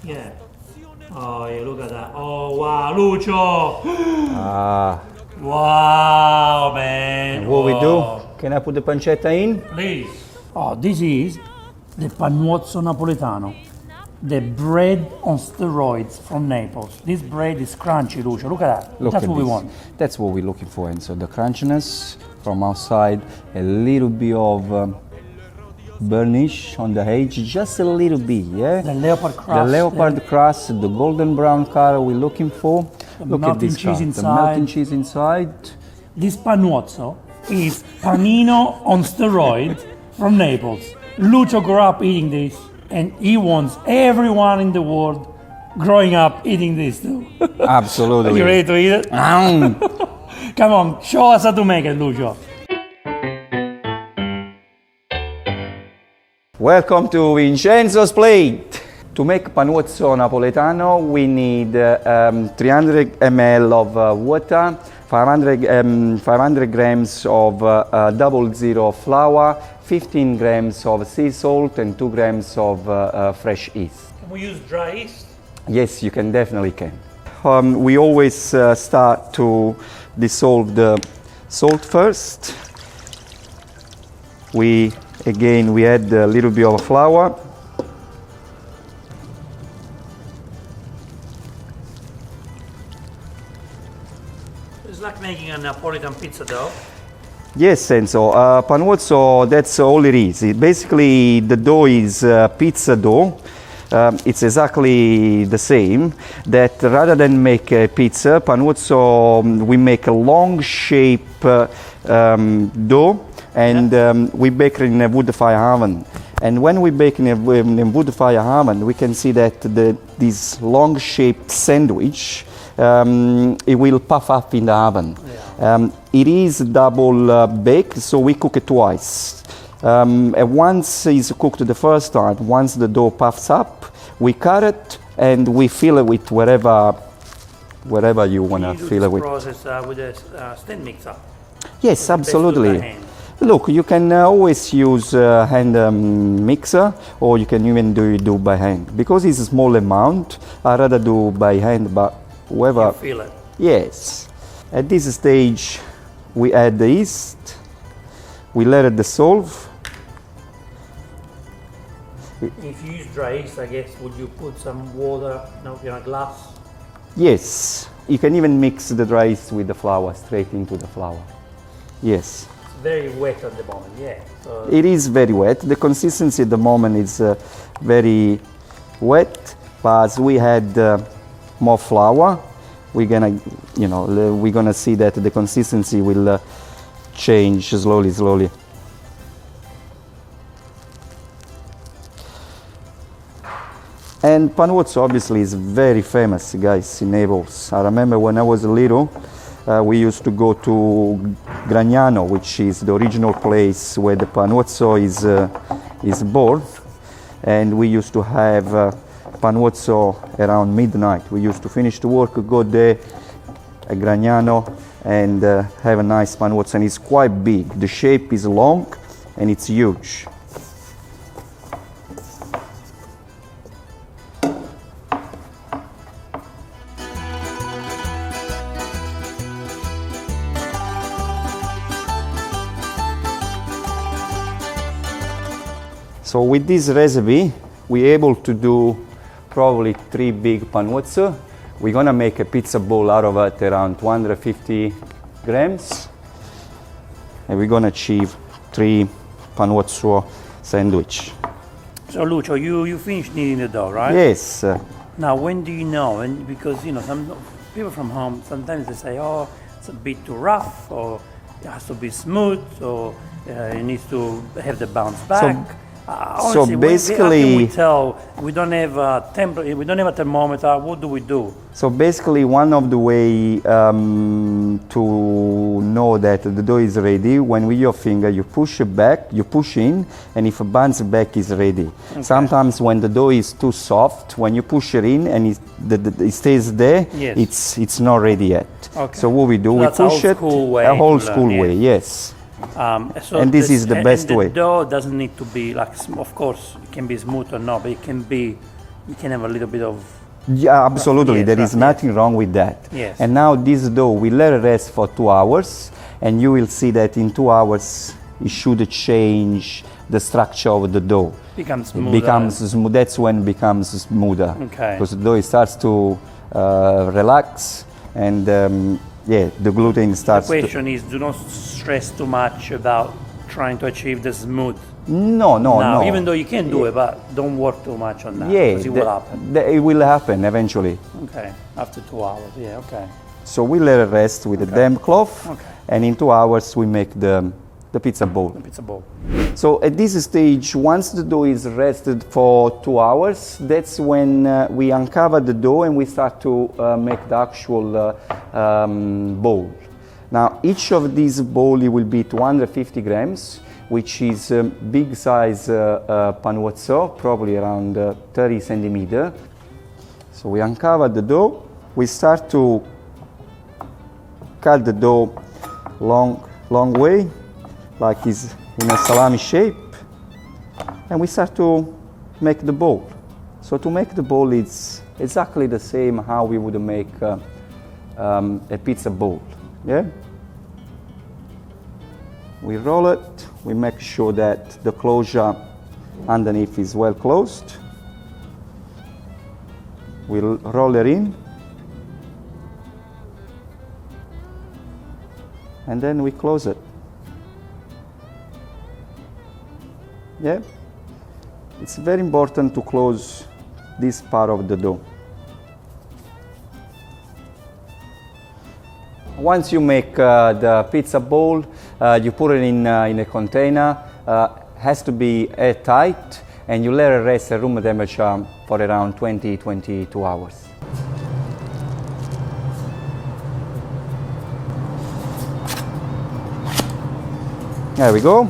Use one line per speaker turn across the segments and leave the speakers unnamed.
Yeah. Oh, yeah, look at that. Oh, wow, Lucio. Wow, man.
And what we do? Can I put the pancetta in?
Please. Oh, this is the Panuozzo Napoletano. The bread on steroids from Naples. This bread is crunchy, Lucio. Look at that. That's what we want.
That's what we're looking for. And so the crunchiness from outside, a little bit of burnish on the edge, just a little bit, yeah?
The leopard crust.
The leopard crust, the golden brown color we're looking for. Look at this
cheese inside.
The melting cheese inside.
This Panuozzo is panino on steroid from Naples. Lucio grew up eating this, and he wants everyone in the world growing up eating this too.
Absolutely.
Are you ready to eat it? Come on, show us how to make it, Lucio.
Welcome to Vincenzo's plate. To make Panuozzo Napoletano, we need 300 ml of water, 500 grams of 00 flour, 15 grams of sea salt, and 2 grams of fresh yeast.
Can we use dry yeast?
Yes, you can definitely can. We always start to dissolve the salt first. We add a little bit of flour.
It's like making a Neapolitan pizza dough.
Yes, and so Panuozzo, that's all it is. Basically, the dough is pizza dough. It's exactly the same. That rather than make a pizza, Panuozzo, we make a long shape dough, and we bake it in a wood fire oven. And when we bake in a wood fire oven, we can see that this long shaped sandwich, it will puff up in the oven. Yeah. It is double baked, so we cook it twice. And once it's cooked the first time, once the dough puffs up, we cut it and we fill it with whatever you want to fill it with.
Process with a stand mixer.
Yes, absolutely. Look, you can always use a hand mixer, or you can even do by hand. Because it's a small amount, I'd rather do by hand, but whoever...
You feel it.
Yes. At this stage, we add the yeast, we let it dissolve.
If you use dry yeast, I guess, would you put some water in a glass?
Yes. You can even mix the dry yeast with the flour, straight into the flour. Yes.
Very wet at the moment, yeah. So
it is very wet. The consistency at the moment is very wet, but as we add more flour, we're gonna see that the consistency will change slowly. And Panuozzo obviously is very famous, guys, in Naples. I remember when I was little, we used to go to Gragnano, which is the original place where the Panuozzo is born, and we used to have Panuozzo around midnight. We used to finish the work, go there at Gragnano, and have a nice Panuozzo, and it's quite big. The shape is long and it's huge. So with this recipe, we're able to do probably 3 big Panuozzo. We're gonna make a pizza bowl out of it, around 250 grams. And we're gonna achieve 3 Panuozzo sandwich.
So Lucio, you finished kneading the dough, right?
Yes.
Now, when do you know? And because some people from home, sometimes they say, oh, it's a bit too rough, or it has to be smooth, or it needs to have the bounce back. Honestly,
so basically,
how can we tell? We don't have a we don't have a thermometer. What do we do?
So basically, one of the way to know that the dough is ready, when with your finger you push it back, you push in, and if a bounce back is ready. Okay. Sometimes when the dough is too soft, when you push it in and it stays there, yes, it's not ready yet. Okay. So what we do, we push it a whole school way, yes.
So
and this is the best way.
The dough doesn't need to be like, of course, it can be smooth or not, but it can be You can have a little bit of...
Yeah, absolutely.
Yes,
There is nothing wrong with that.
Yes.
And now this dough we let it rest for 2 hours, and you will see that in 2 hours it should change the structure of the dough.
Becomes
It
smoother.
becomes smooth. That's when it becomes smoother.
Okay.
Because the dough starts to relax, and yeah, the gluten starts.
The question is, do not stress too much about trying to achieve the smooth.
No, no,
now,
no.
even though you can do it, but don't work too much on that.
Yeah,
because it will happen.
it will happen eventually.
Okay, after 2 hours. Yeah, okay.
So we let it rest with a damp cloth,
Okay.
and in 2 hours we make the pizza bowl.
The pizza bowl.
So at this stage, once the dough is rested for 2 hours, that's when we uncover the dough and we start to make the actual bowl. Now, each of these bowls will be 250 grams, which is big size panuozzo, probably around 30 centimeter. So we uncover the dough. We start to cut the dough long way, like is in a salami shape, and we start to make the bowl. So to make the bowl, it's exactly the same how we would make a pizza bowl. Yeah. We roll it. We make sure that the closure underneath is well closed. We'll roll it in, and then we close it. Yeah, it's very important to close this part of the dough. Once you make the pizza bowl, you put it in a container. Has to be airtight, and you let it rest at room temperature for around 20-22 hours. There we go.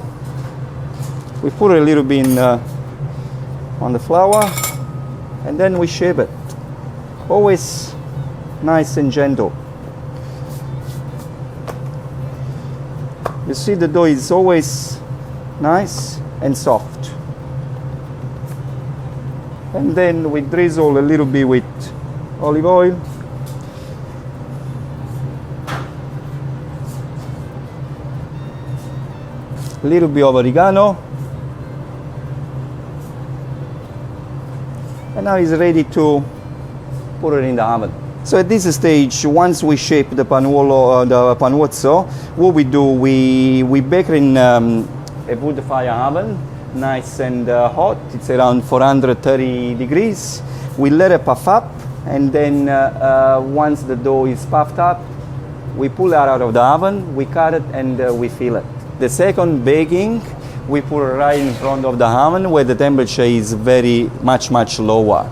We put a little bit on the flour, and then we shape it. Always nice and gentle. You see, the dough is always nice and soft. And then we drizzle a little bit with olive oil. A little bit of oregano. And now it's ready to put it in the oven. So at this stage, once we shape the panuozzo, what we do, we bake it in a wood fire oven, nice and hot. It's around 430 degrees. We let it puff up, and then once the dough is puffed up, we pull it out of the oven, we cut it, and we fill it. The second baking, we put it right in front of the oven where the temperature is very much lower.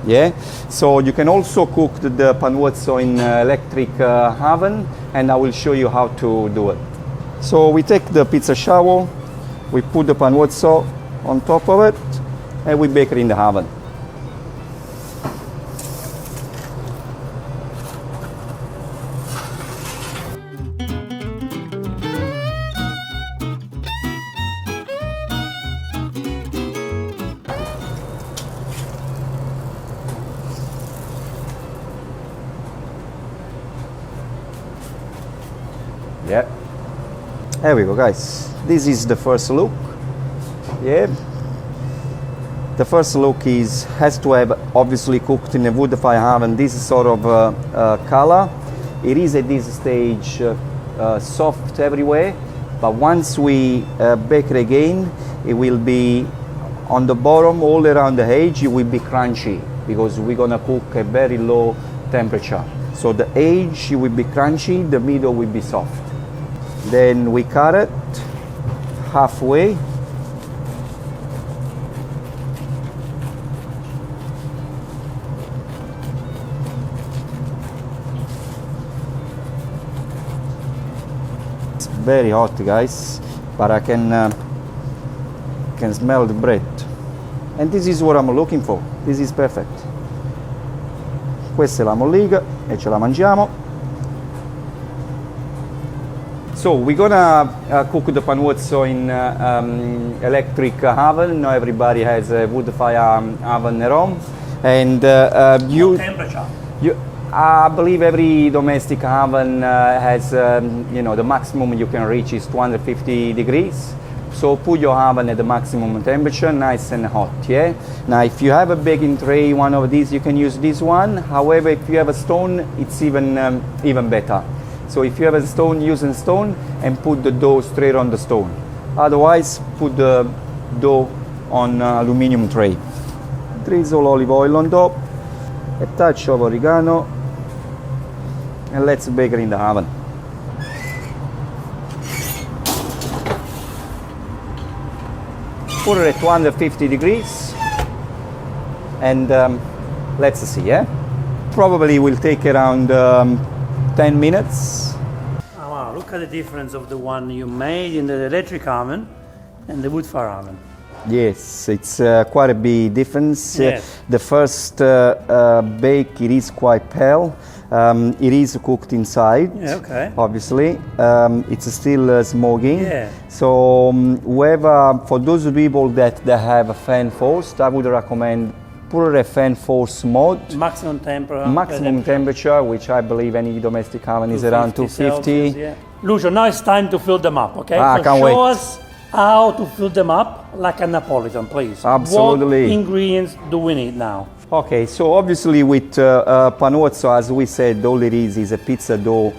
Yeah, so you can also cook the panuozzo in electric oven, and I will show you how to do it. So we take the pizza shovel, we put the panuozzo on top of it, and we bake it in the oven. Yeah, there we go, guys. This is the first look. Yeah, the first look has to have obviously cooked in a wood fire oven. This is sort of color. It is at this stage soft everywhere, but once we bake it again, it will be on the bottom, all around the edge. It will be crunchy because we're gonna cook at very low temperature. So the edge will be crunchy, the middle will be soft. Then we cut it halfway. It's very hot, guys, but I can smell the bread. And this is what I'm looking for. This is perfect. Questa è la mollica e ce la mangiamo. So we're gonna cook the panuozzo in electric oven. Not everybody has a wood fire oven at home. And
Temperature.
I believe every domestic oven has, the maximum you can reach is 250 degrees. So put your oven at the maximum temperature, nice and hot, yeah? Now if you have a baking tray, one of these, you can use this one. However, if you have a stone, it's even better. So if you have a stone, use a stone and put the dough straight on the stone. Otherwise, put the dough on aluminum tray. Drizzle olive oil on top, a touch of oregano, and let's bake it in the oven. Put it at 250 degrees, and let's see, yeah? Probably will take around 10 minutes.
Oh, wow, look at the difference of the one you made in the electric oven and the wood fire oven.
Yes, it's quite a big difference.
Yes.
The first bake, it is quite pale. It is cooked inside,
Yeah, okay.
obviously. It's still smoking.
Yeah.
So whoever, for those people that they have a fan forced, I would recommend put a fan force mode.
Maximum temperature.
Maximum temperature, which I believe any domestic oven is around 250.
Celsius, yeah. Lucio, now it's time to fill them up, okay?
I
So
can't
show
wait.
us how to fill them up like a Napolitan, please.
Absolutely.
What ingredients do we need now?
Okay, so obviously with Panuozzo, as we said, all it is a pizza dough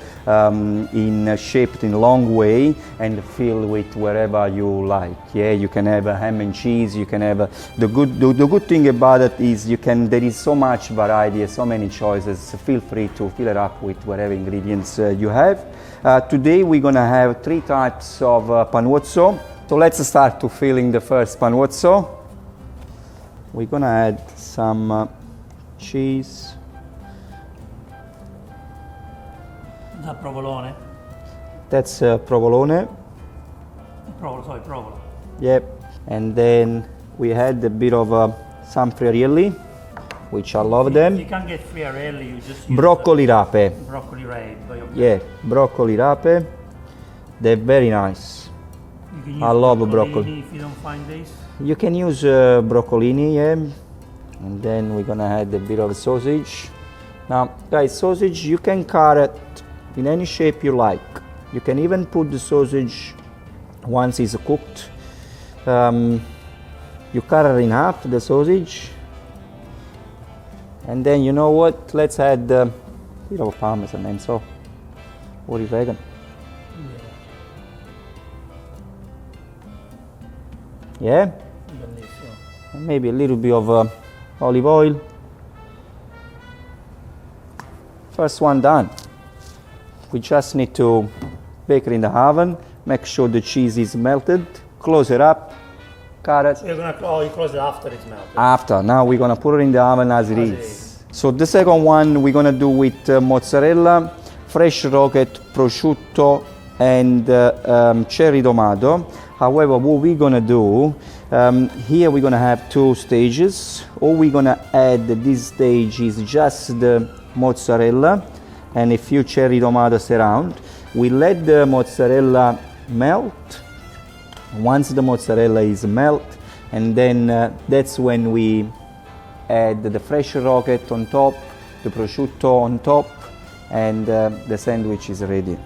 shaped in a long way and filled with wherever you like. Yeah, you can have a ham and cheese. You can have the good thing about it is there is so much variety, so many choices. Feel free to fill it up with whatever ingredients you have. Today we're gonna have 3 types of Panuozzo. So let's start to filling the first Panuozzo. We're gonna add some cheese.
The provolone.
That's provolone.
Provolone.
Yep. And then we had a bit of some friarielli, which I love
If
them.
you can't get friarelli, you just use
Broccoli rape.
broccoli rape.
Yeah, broccoli rape. They're very nice.
You can use
I love
broccolini
broccoli.
if you don't find this.
You can use broccolini, yeah. And then we're gonna add a bit of sausage. Now, guys, sausage, you can cut it in any shape you like. You can even put the sausage once it's cooked. You cut it in half, the sausage. And then, you know what? Let's add a bit of parmesan and so. What do you reckon? Yeah?
Bellissimo.
And maybe a little bit of olive oil. First one done. We just need to bake it in the oven, make sure the cheese is melted, close it up, cut it.
So you're gonna you close it after it's melted.
After, now we're gonna put it in the oven as it is. So the second one we're gonna do with mozzarella, fresh rocket, prosciutto, and cherry tomato. However, what we're gonna do, here we're gonna have 2 stages. All we're gonna add at this stage is just the mozzarella and a few cherry tomatoes around. We let the mozzarella melt. Once the mozzarella is melt, and then that's when we add the fresh rocket on top, the prosciutto on top, and the sandwich is ready.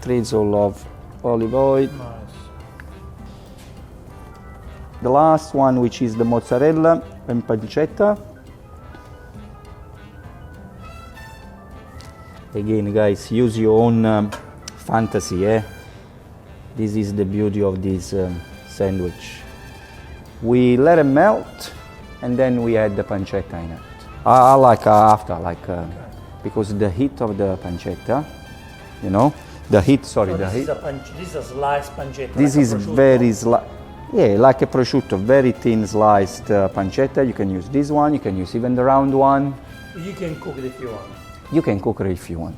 Drizzle of olive oil.
Nice.
The last one, which is the mozzarella and pancetta. Again, guys, use your own fantasy, eh? This is the beauty of this sandwich. We let it melt, and then we add the pancetta in it. I like after, because the heat of the pancetta, you know, the heat. Sorry,
So
the heat.
this is a sliced pancetta.
This
like
is
a prosciutto.
very like a prosciutto, very thin sliced pancetta. You can use this one. You can use even the round one.
You can cook it if you want.
You can cook it if you want,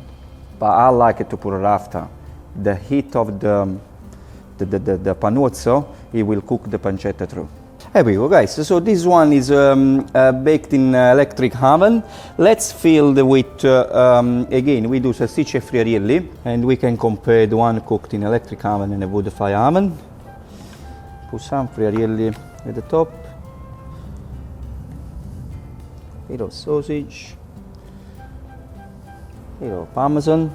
but I like it to put it after. The heat of the Panuozzo, it will cook the pancetta through. Here we go, guys. So this one is baked in electric oven. Let's fill with, again, we do salsicce e friarielli, and we can compare the one cooked in electric oven and a wood fire oven. put some friarielli at the top. Little sausage. Little parmesan.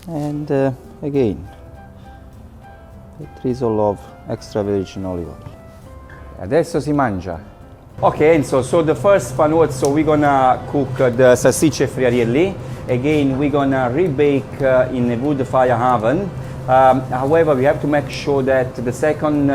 And again, a drizzle of extra virgin olive oil. Adesso si mangia. Okay, Enzo, so the first panuozzo we're gonna cook the salsicce friarielli. Again, we're gonna rebake in a wood fire oven. However, we have to make sure that the second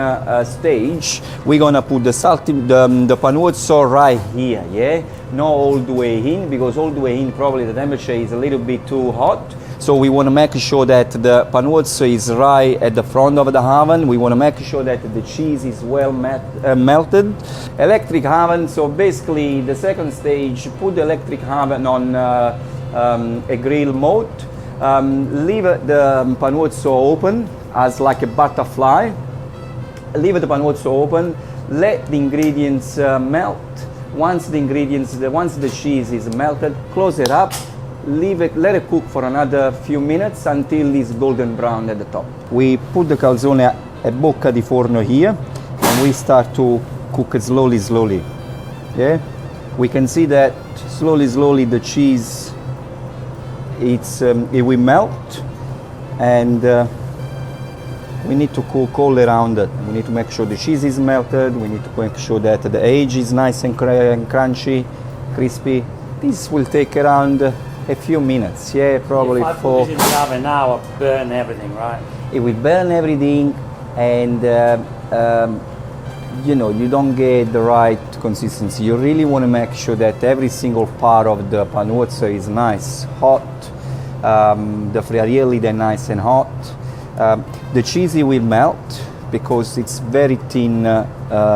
stage we're gonna put the panuozzo right here, yeah? Not all the way in, because all the way in probably the temperature is a little bit too hot. So we want to make sure that the panuozzo is right at the front of the oven. We want to make sure that the cheese is well melted. Electric oven, so basically the second stage, put the electric oven on a grill mode. Leave the panuozzo open as like a butterfly. Leave the panuozzo open. Let the ingredients melt. Once the cheese is melted, close it up. Leave it, let it cook for another few minutes until it's golden brown at the top. We put the calzone a bocca di forno here and we start to cook it slowly. Yeah, we can see that slowly the cheese it will melt, and we need to cook all around it. We need to make sure the cheese is melted. We need to make sure that the edge is nice and crunchy, crispy. This will take around a few minutes, yeah, probably
if I put this in the oven now, I'll burn everything, right?
It will burn everything, and you know, you don't get the right consistency. You really want to make sure that every single part of the panuozzo is nice, hot. The friarielli, they're nice and hot. The cheese will melt because it's very thin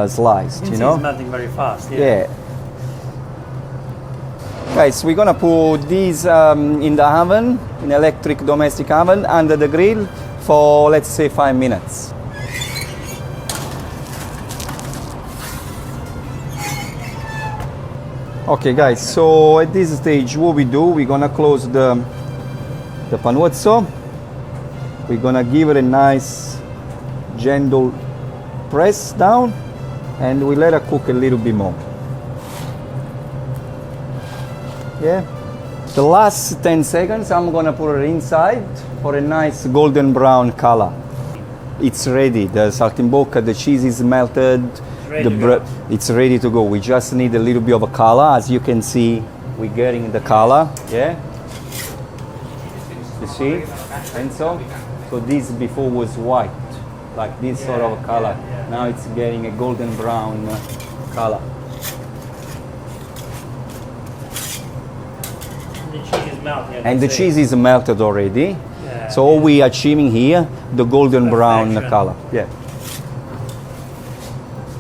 sliced, you know?
It's melting very fast,
yeah. Guys, we're gonna put these in the oven, in electric domestic oven, under the grill for, let's say, 5 minutes. Okay guys, so at this stage what we do, we're gonna close the panuozzo. We're gonna give it a nice gentle press down, and we let it cook a little bit more. Yeah. The last 10 seconds I'm gonna put it inside for a nice golden brown color. It's ready. The saltimbocca, the cheese is melted. It's ready to go. We just need a little bit of a color. As you can see, we're getting the color. Yeah. You see? And so this before was white, like this sort of color. Now it's getting a golden brown color. And the cheese is melted already. Yeah, so all we are achieving here, the golden brown color. Yeah.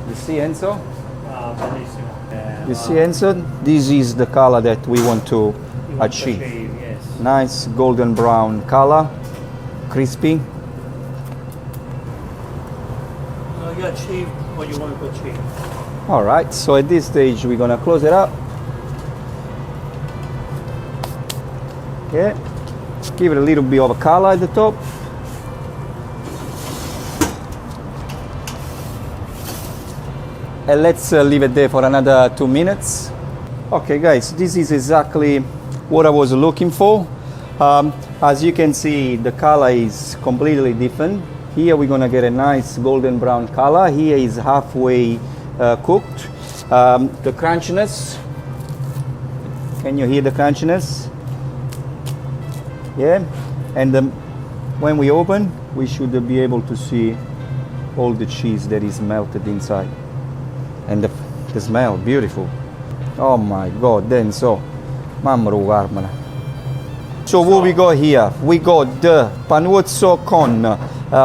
You see, Enzo?
Bellissimo.
You see, Enzo? This is the color that we want to achieve.
Yes.
Nice golden brown color, crispy.
So you achieved what you want to achieve.
All right. So at this stage, we're gonna close it up. Yeah, give it a little bit of a color at the top. And let's leave it there for another 2 minutes. Okay guys, this is exactly what I was looking for. As you can see, the color is completely different. Here we're gonna get a nice golden brown color. Here is halfway cooked. The crunchiness, can you hear the crunchiness? Yeah, and when we open, we should be able to see all the cheese that is melted inside, and the smell, beautiful. Oh my God! Then so, mamma guarda. So what we got here? We got the panuozzo con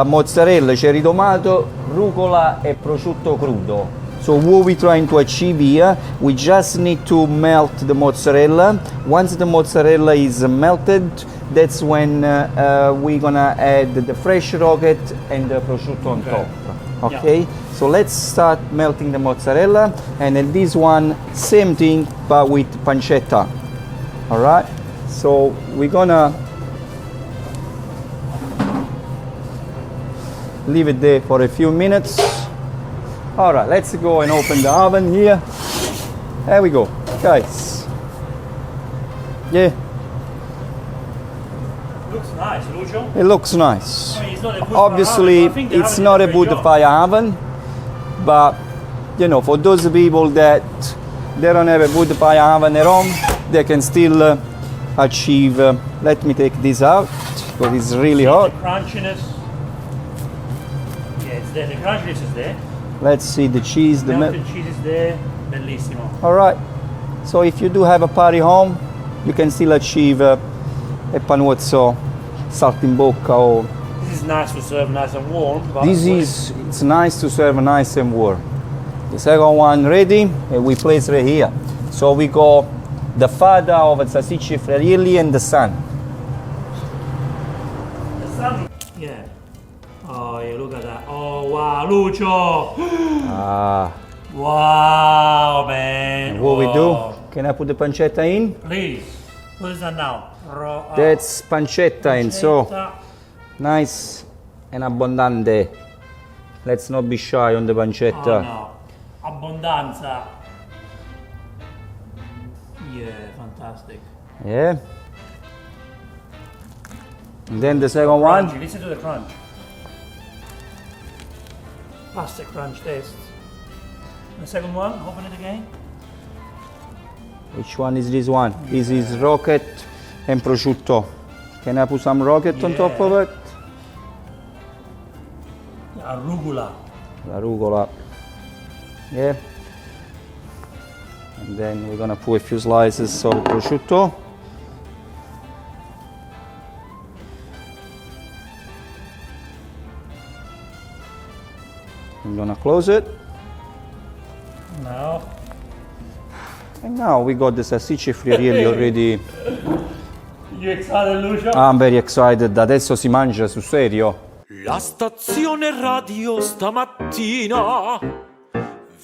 mozzarella, cherry tomato, rucola, e prosciutto crudo. So what we're trying to achieve here, we just need to melt the mozzarella. Once the mozzarella is melted, that's when we're gonna add the fresh rocket and the prosciutto on top. Okay, yeah. So let's start melting the mozzarella, and then this one, same thing but with pancetta. All right, so we're gonna leave it there for a few minutes. All right, let's go and open the oven here. There we go, guys. Yeah,
Looks nice, Lucio.
it looks nice.
I mean, it's not a wood
Obviously,
fire oven, but I think the
it's
oven
not
did
a
great
wood
job.
fire oven, but you know, for those people that they don't have a wood fire oven at home, they can still achieve. Let me take this out because it's really hot.
The crunchiness. Yeah, it's there. The crunchiness is there.
Let's see the cheese. The
Melted cheese is there. Bellissimo.
All right. So if you do have a party home, you can still achieve a panuozzo saltimbocca. Or
This is nice to serve nice and warm. But
it's nice to serve nice and warm. The second one ready, and we place right here. So we go the father of salsicce friarielli and the son.
The sun. Yeah. Oh yeah, look at that. Oh wow, Lucio.
Ah,
Wow, man.
what we
Wow.
do? Can I put the pancetta in?
Please. What is that now?
That's pancetta, and so
Pancetta.
nice and abundante. Let's not be shy on the
Oh
pancetta.
no. Abbondanza. Yeah, fantastic.
Yeah. And then the second one.
Crunchy. Listen to the crunch. Pasta crunch taste. The second one, open it again.
Which one is this one? This is rocket and prosciutto. Can I put some rocket on top of it?
Arugula.
Arugula. Yeah. And then we're gonna put a few slices of prosciutto. I'm gonna close it.
Now.
And now we got the salsicce friarielli already.
You excited, Lucio?
I'm very excited. Adesso si mangia sul serio.
La stazione radio stamattina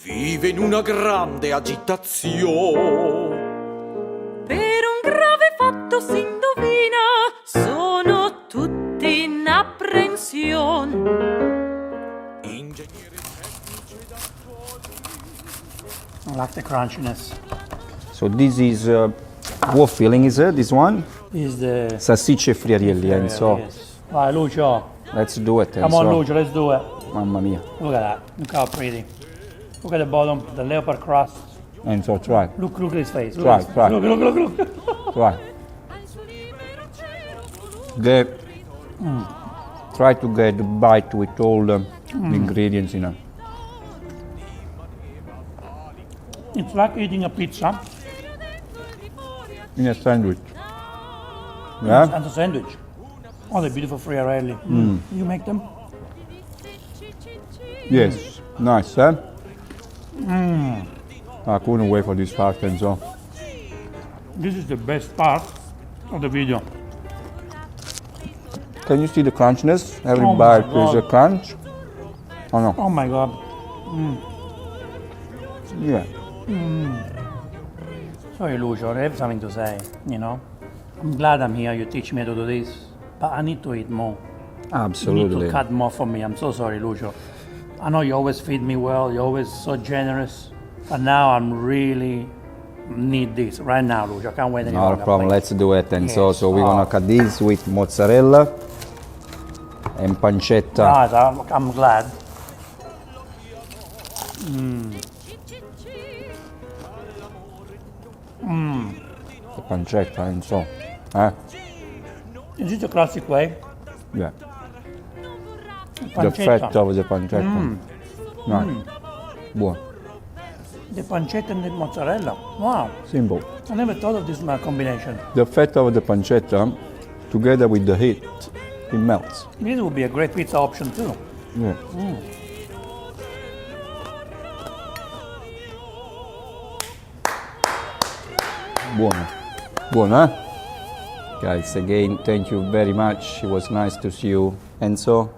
vive in una grande agitazione.
Per un grave fatto si indovina, sono tutti in apprensione.
Ingegneri tecnici ed attuali.
I like the crunchiness.
So this is what filling is it? This one?
This is the
Salsicce friarielli, and so
yes. Vai, Lucio.
let's do it.
Come on, Lucio, let's do it.
Mamma mia.
Look at that. Look how pretty. Look at the bottom, the leopard crust.
And so try,
Look at his face. Look
Try,
at his face.
try.
Look.
try. Get, try to get the bite with all the ingredients in it.
It's like eating a pizza
In a sandwich. Yeah?
and a sandwich. Oh, the beautiful friarelli. You make them?
Yes. Nice, eh? I couldn't wait for this part, and so.
This is the best part of the video.
Can you see the crunchiness? Every
Oh my
bite is a
God.
crunch. Oh no.
Oh my God.
Yeah.
Sorry, Lucio, I have something to say, you know. I'm glad I'm here, you teach me to do this, but I need to eat more. You need
Absolutely.
to cut more for me. I'm so sorry, Lucio. I know you always feed me well, you're always so generous, but now I'm really need this right now, Lucio. I can't wait any
Not a
longer.
problem.
please.
Let's do it. And
Yes.
so we're gonna cut this with mozzarella and pancetta.
Guys, I'm glad.
The pancetta, and so.
Is this the classic way?
Yeah. The
Pancetta.
fat of the pancetta. Nice. Buono.
The pancetta and the mozzarella. Wow,
Simple.
I never thought of this combination.
The fat of the pancetta, together with the heat, it melts.
This would be a great pizza option too.
Yeah. Buono. Buono, eh? Guys, again, thank you very much. It was nice to see you, Enzo.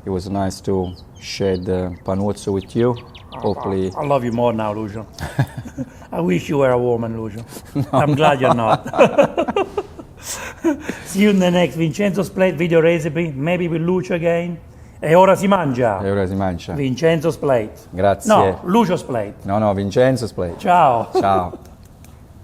It was nice to share the Panuozzo with you. Hopefully,
I love you more now, Lucio. I wish you were a woman, Lucio. I'm glad you're not. See you in the next Vincenzo's plate video recipe, maybe with Lucio again. E ora si mangia.
E ora si mangia.
Vincenzo's plate.
Grazie.
No, Lucio's plate.
No, Vincenzo's plate.
Ciao.
Ciao.